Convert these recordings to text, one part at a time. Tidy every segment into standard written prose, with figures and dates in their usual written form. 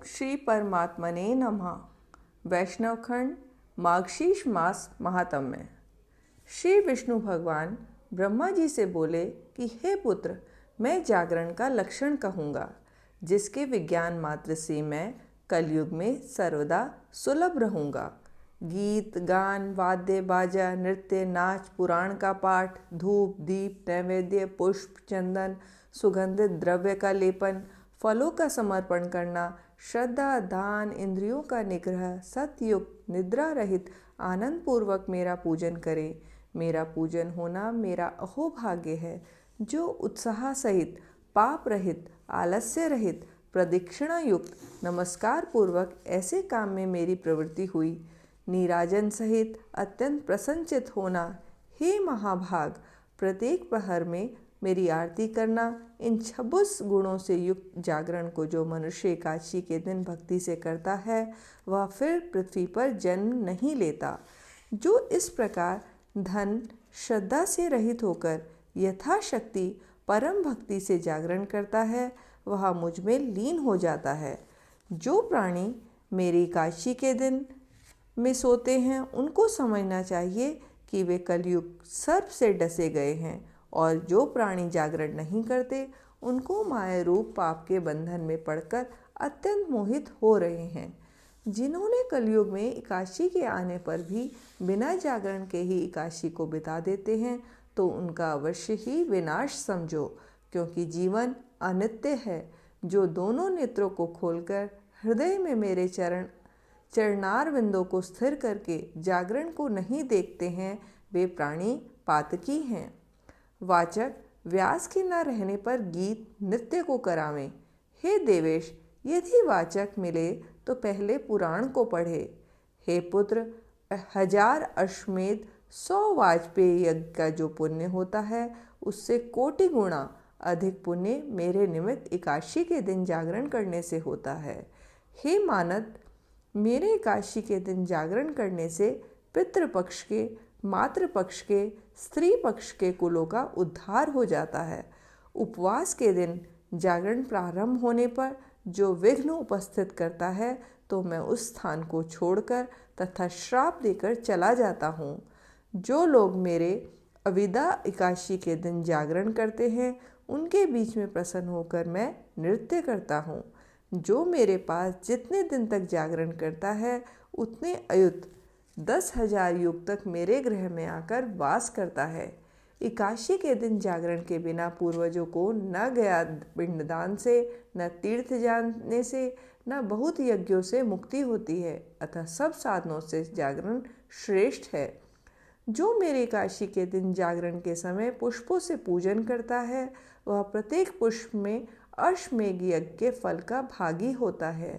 श्री परमात्मने नमः। वैष्णवखंड मार्गशीर्ष मास महात्म्य। श्री विष्णु भगवान ब्रह्मा जी से बोले कि हे पुत्र, मैं जागरण का लक्षण कहूँगा, जिसके विज्ञान मात्र से मैं कलयुग में सर्वदा सुलभ रहूँगा। गीत गान, वाद्य बाजा, नृत्य, नाच, पुराण का पाठ, धूप दीप, नैवेद्य, पुष्प, चंदन, सुगंधित द्रव्य का लेपन, फलों का समर्पण करना, श्रद्धा, दान, इंद्रियों का निग्रह, सतयुक्त, निद्रा रहित, आनंद पूर्वक मेरा पूजन करे। मेरा पूजन होना मेरा अहोभाग्य है। जो उत्साह सहित, पाप रहित, आलस्य रहित, प्रदक्षिणा युक्त, नमस्कार पूर्वक ऐसे काम में मेरी प्रवृत्ति हुई। नीराजन सहित अत्यंत प्रसन्नचित होना। हे महाभाग, प्रत्येक प्रहर में मेरी आरती करना। इन 26 गुणों से युक्त जागरण को जो मनुष्य एकादशी के दिन भक्ति से करता है, वह फिर पृथ्वी पर जन्म नहीं लेता। जो इस प्रकार धन श्रद्धा से रहित होकर यथाशक्ति परम भक्ति से जागरण करता है, वह मुझ में लीन हो जाता है। जो प्राणी मेरी एकादशी के दिन में सोते हैं, उनको समझना चाहिए कि वे कलयुग सर्प से डसे गए हैं, और जो प्राणी जागरण नहीं करते, उनको माया रूप पाप के बंधन में पड़कर अत्यंत मोहित हो रहे हैं। जिन्होंने कलयुग में एकादशी के आने पर भी बिना जागरण के ही एकादशी को बिता देते हैं, तो उनका अवश्य ही विनाश समझो, क्योंकि जीवन अनित्य है। जो दोनों नेत्रों को खोलकर हृदय में मेरे चरणार बिंदों को स्थिर करके जागरण को नहीं देखते हैं, वे प्राणी पातकी हैं। वाचक व्यास के न रहने पर गीत नृत्य को करावें। हे देवेश, यदि वाचक मिले तो पहले पुराण को पढ़े। हे पुत्र, 1000 अश्वमेध 100 वाजपेयी यज्ञ का जो पुण्य होता है, उससे कोटि गुणा अधिक पुण्य मेरे निमित्त एकादशी के दिन जागरण करने से होता है। हे मानद, मेरे एकादशी के दिन जागरण करने से पितृपक्ष के, मातृपक्ष के, स्त्री पक्ष के कुलों का उद्धार हो जाता है। उपवास के दिन जागरण प्रारंभ होने पर जो विघ्न उपस्थित करता है, तो मैं उस स्थान को छोड़कर तथा श्राप देकर चला जाता हूँ। जो लोग मेरे अविदा एकादशी के दिन जागरण करते हैं, उनके बीच में प्रसन्न होकर मैं नृत्य करता हूँ। जो मेरे पास जितने दिन तक जागरण करता है, उतने अयुत 10,000 युग तक मेरे गृह में आकर वास करता है। एकादशी के दिन जागरण के बिना पूर्वजों को न गया पिंडदान से, न तीर्थ जाने से, न बहुत यज्ञों से मुक्ति होती है। अतः सब साधनों से जागरण श्रेष्ठ है। जो मेरे एकादशी के दिन जागरण के समय पुष्पों से पूजन करता है, वह प्रत्येक पुष्प में अश्वमेध यज्ञ के फल का भागी होता है।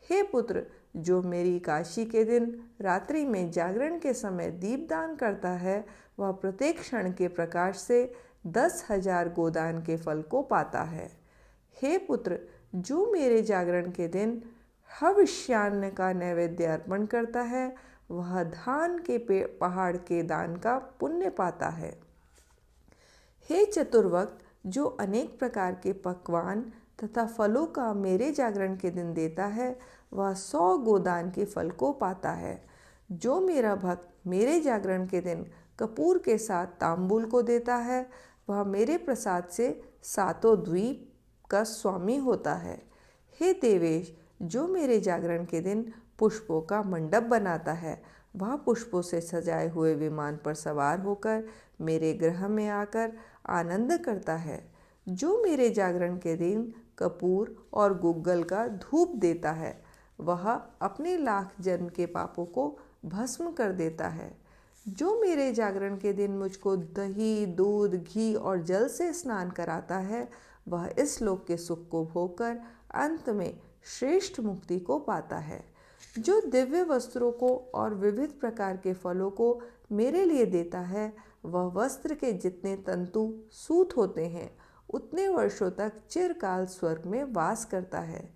हे पुत्र, जो मेरी एकादशी के दिन रात्रि में जागरण के समय दीपदान करता है, वह प्रत्येक क्षण के प्रकाश से 10,000 गोदान के फल को पाता है। हे पुत्र, जो मेरे जागरण के दिन हविष्यान्न का नैवेद्य अर्पण करता है, वह धान के पहाड़ के दान का पुण्य पाता है। हे चतुर्वक्त, जो अनेक प्रकार के पकवान तथा फलों का मेरे जागरण के दिन देता है, वह 100 गोदान के फल को पाता है। जो मेरा भक्त मेरे जागरण के दिन कपूर के साथ तांबूल को देता है, वह मेरे प्रसाद से 7 द्वीप का स्वामी होता है। हे देवेश, जो मेरे जागरण के दिन पुष्पों का मंडप बनाता है, वह पुष्पों से सजाए हुए विमान पर सवार होकर मेरे गृह में आकर आनंद करता है। जो मेरे जागरण के दिन कपूर और गुग्गल का धूप देता है, वह अपने लाख जन्म के पापों को भस्म कर देता है। जो मेरे जागरण के दिन मुझको दही, दूध, घी और जल से स्नान कराता है, वह इस लोक के सुख को भोगकर अंत में श्रेष्ठ मुक्ति को पाता है। जो दिव्य वस्त्रों को और विविध प्रकार के फलों को मेरे लिए देता है, वह वस्त्र के जितने तंतु सूत होते हैं, उतने वर्षों तक चिरकाल स्वर्ग में वास करता है।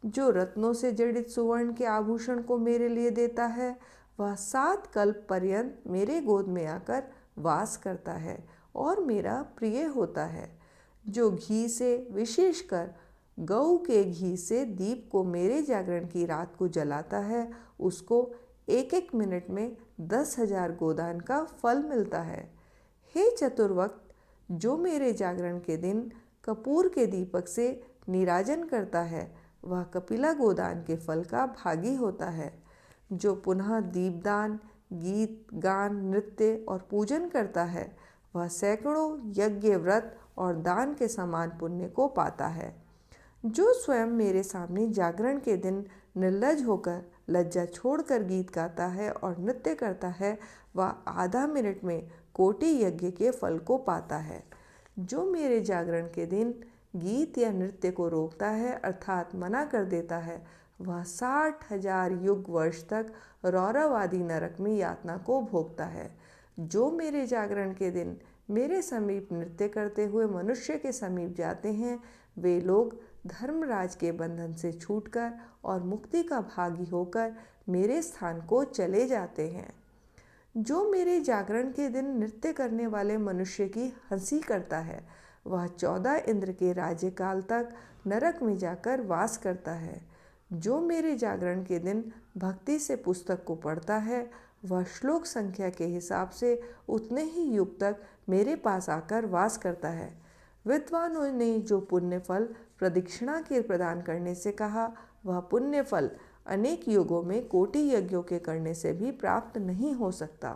जो रत्नों से जड़ित सुवर्ण के आभूषण को मेरे लिए देता है, वह 7 कल्प पर्यंत मेरे गोद में आकर वास करता है और मेरा प्रिय होता है। जो घी से विशेषकर गऊ के घी से दीप को मेरे जागरण की रात को जलाता है, उसको 1-1 मिनट में 10,000 गोदान का फल मिलता है। हे चतुर्वक्त, जो मेरे जागरण के दिन कपूर के दीपक से नीराजन करता है, वह कपिला गोदान के फल का भागी होता है। जो पुनः दीपदान, गीत गान, नृत्य और पूजन करता है, वह सैकड़ों यज्ञ, व्रत और दान के समान पुण्य को पाता है। जो स्वयं मेरे सामने जागरण के दिन निर्लज होकर, लज्जा छोड़कर गीत गाता है और नृत्य करता है, वह आधा मिनट में कोटि यज्ञ के फल को पाता है। जो मेरे जागरण के दिन गीत या नृत्य को रोकता है अर्थात मना कर देता है, वह 60,000 युग वर्ष तक रौरव नरक में यातना को भोगता है। जो मेरे जागरण के दिन मेरे समीप नृत्य करते हुए मनुष्य के समीप जाते हैं, वे लोग धर्मराज के बंधन से छूटकर और मुक्ति का भागी होकर मेरे स्थान को चले जाते हैं। जो मेरे जागरण के दिन नृत्य करने वाले मनुष्य की हंसी करता है, वह 14 इंद्र के राज्यकाल तक नरक में जाकर वास करता है। जो मेरे जागरण के दिन भक्ति से पुस्तक को पढ़ता है, वह श्लोक संख्या के हिसाब से उतने ही युग तक मेरे पास आकर वास करता है। विद्वानों ने जो पुण्य फल प्रदक्षिणा के प्रदान करने से कहा, वह पुण्य फल अनेक युगों में कोटि यज्ञों के करने से भी प्राप्त नहीं हो सकता।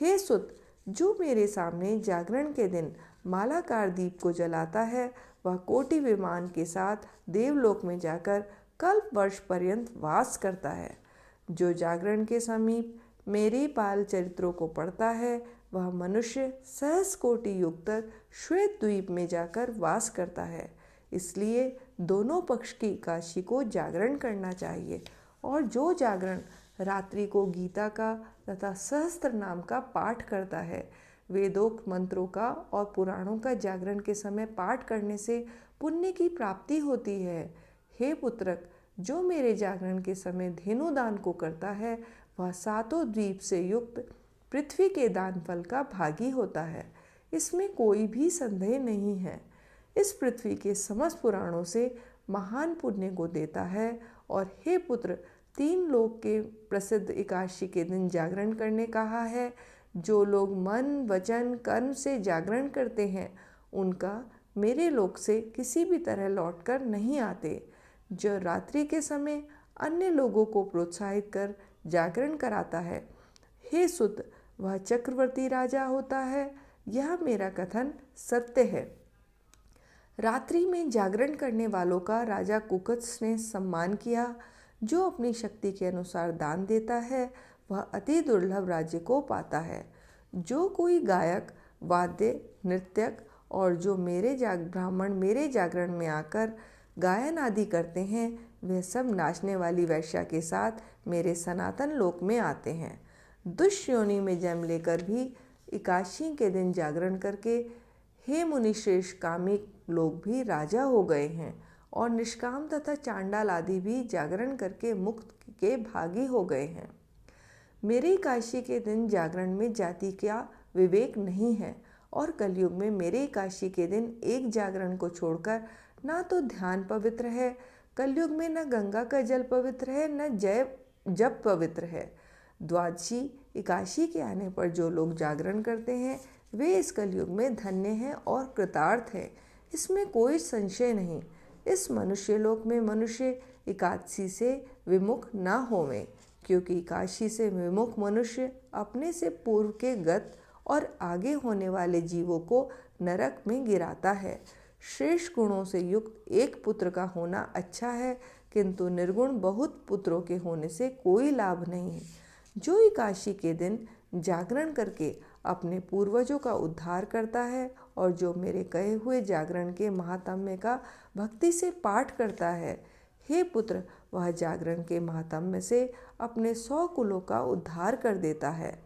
हे सुत, जो मेरे सामने जागरण के दिन मालाकार दीप को जलाता है, वह कोटि विमान के साथ देवलोक में जाकर कल्प वर्ष पर्यंत वास करता है। जो जागरण के समीप मेरी पाल चरित्रों को पढ़ता है, वह मनुष्य सहस्र कोटि युग तक श्वेत द्वीप में जाकर वास करता है। इसलिए दोनों पक्ष की एकादशी को जागरण करना चाहिए, और जो जागरण रात्रि को गीता का तथा सहस्त्र नाम का पाठ करता है, वेदोक्त मंत्रों का और पुराणों का जागरण के समय पाठ करने से पुण्य की प्राप्ति होती है। हे पुत्रक, जो मेरे जागरण के समय धेनु दान को करता है, वह 7 द्वीप से युक्त पृथ्वी के दान फल का भागी होता है। इसमें कोई भी संदेह नहीं है। इस पृथ्वी के समस्त पुराणों से महान पुण्य को देता है। और हे पुत्र, 3 लोक के प्रसिद्ध एकादशी के दिन जागरण करने कहा है। जो लोग मन, वचन, कर्म से जागरण करते हैं, उनका मेरे लोक से किसी भी तरह लौटकर नहीं आते। जो रात्रि के समय अन्य लोगों को प्रोत्साहित कर जागरण कराता है, हे सुत, वह चक्रवर्ती राजा होता है। यह मेरा कथन सत्य है। रात्रि में जागरण करने वालों का राजा कुकुत्स ने सम्मान किया। जो अपनी शक्ति के अनुसार दान देता है, वह अति दुर्लभ राज्य को पाता है। जो कोई गायक, वाद्य, नृत्यक और जो ब्राह्मण मेरे जागरण में आकर गायन आदि करते हैं, वे सब नाचने वाली वैश्या के साथ मेरे सनातन लोक में आते हैं। दुष्ट योनि में जन्म लेकर भी एकादशी के दिन जागरण करके हे मुनिश्रेष्ठ कामिक लोग भी राजा हो गए हैं, और निष्काम तथा चांडाल आदि भी जागरण करके मुक्त के भागी हो गए हैं। मेरी एकादशी के दिन जागरण में जाति का विवेक नहीं है, और कलयुग में मेरे एकादशी के दिन एक जागरण को छोड़कर ना तो ध्यान पवित्र है, कलयुग में न गंगा का जल पवित्र है, न जप पवित्र है। द्वादशी एकादशी के आने पर जो लोग जागरण करते हैं, वे इस कलयुग में धन्य हैं और कृतार्थ हैं। इसमें कोई संशय नहीं। इस मनुष्य लोक में मनुष्य एकादशी से विमुख न होवें, क्योंकि एकादशी से विमुख मनुष्य अपने से पूर्व के गत और आगे होने वाले जीवों को नरक में गिराता है। श्रेष्ठ गुणों से युक्त एक पुत्र का होना अच्छा है, किंतु निर्गुण बहुत पुत्रों के होने से कोई लाभ नहीं। जो एकादशी के दिन जागरण करके अपने पूर्वजों का उद्धार करता है, और जो मेरे कहे हुए जागरण के महात्म्य का भक्ति से पाठ करता है, हे पुत्र, वह जागरण के महात्म्य से अपने 100 कुलों का उद्धार कर देता है।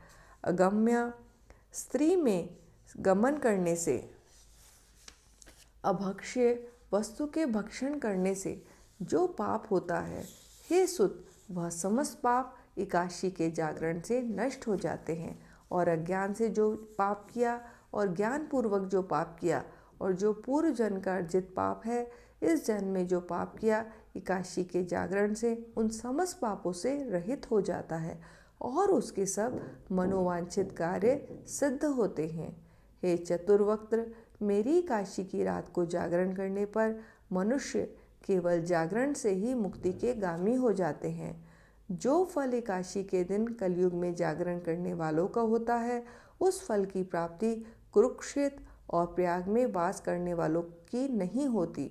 अगम्य स्त्री में गमन करने से, अभक्ष्य वस्तु के भक्षण करने से जो पाप होता है, हे सुत, वह समस्त पाप एकादशी के जागरण से नष्ट हो जाते हैं। और अज्ञान से जो पाप किया और ज्ञान पूर्वक जो पाप किया और जो पूर्व जन्म का अर्जित पाप है, इस जन्म में जो पाप किया, एकादशी के जागरण से उन समस्त पापों से रहित हो जाता है और उसके सब मनोवांछित कार्य सिद्ध होते हैं। हे चतुर्वक्त्र, मेरी एकादशी की रात को जागरण करने पर मनुष्य केवल जागरण से ही मुक्ति के गामी हो जाते हैं। जो फल एकादशी के दिन कलयुग में जागरण करने वालों का होता है, उस फल की प्राप्ति कुरुक्षेत्र और प्रयाग में वास करने वालों की नहीं होती।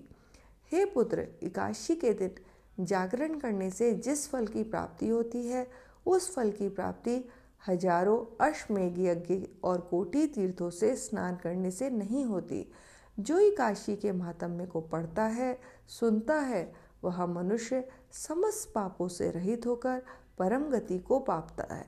हे पुत्र, एकादशी के दिन जागरण करने से जिस फल की प्राप्ति होती है, उस फल की प्राप्ति हजारों अश्वमेध यज्ञ और कोटि तीर्थों से स्नान करने से नहीं होती। जो एकादशी के महात्म्य को पढ़ता है, सुनता है, वह मनुष्य समस्त पापों से रहित होकर परम गति को पाता है।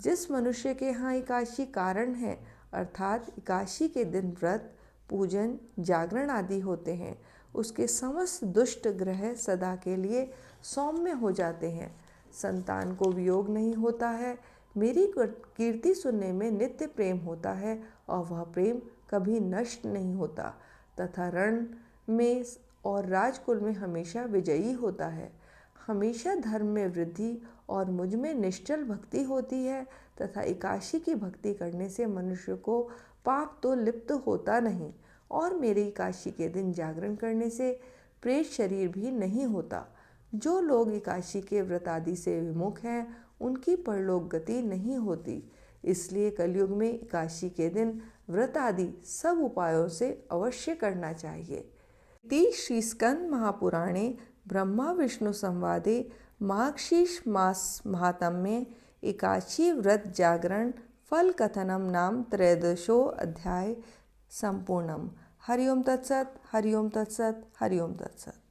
जिस मनुष्य के यहाँ एकादशी कारण है, अर्थात एकादशी के दिन व्रत, पूजन, जागरण आदि होते हैं, उसके समस्त दुष्ट ग्रह सदा के लिए सौम्य हो जाते हैं। संतान को वियोग नहीं होता है। मेरी कीर्ति सुनने में नित्य प्रेम होता है और वह प्रेम कभी नष्ट नहीं होता तथा रण में और राजकुल में हमेशा विजयी होता है। हमेशा धर्म में वृद्धि और मुझ में निश्चल भक्ति होती है तथा एकादशी की भक्ति करने से मनुष्य को पाप तो लिप्त होता नहीं और मेरे एकादशी के दिन जागरण करने से प्रेत शरीर भी नहीं होता। जो लोग एकादशी के व्रत आदि से विमुख हैं, उनकी परलोक गति नहीं होती। इसलिए कलयुग में एकादशी के दिन व्रत आदि सब उपायों से अवश्य करना चाहिए। इति श्री स्कंद महापुराणे ब्रह्मा विष्णु संवादे मार्गशीर्ष मास महात्म्ये एकादशी व्रत जागरण फल कथनम नाम त्रयोदशो अध्याय संपूर्णम। हरि ओम तत्सत, हरि ओम तत्सत, हरि ओम तत्सत।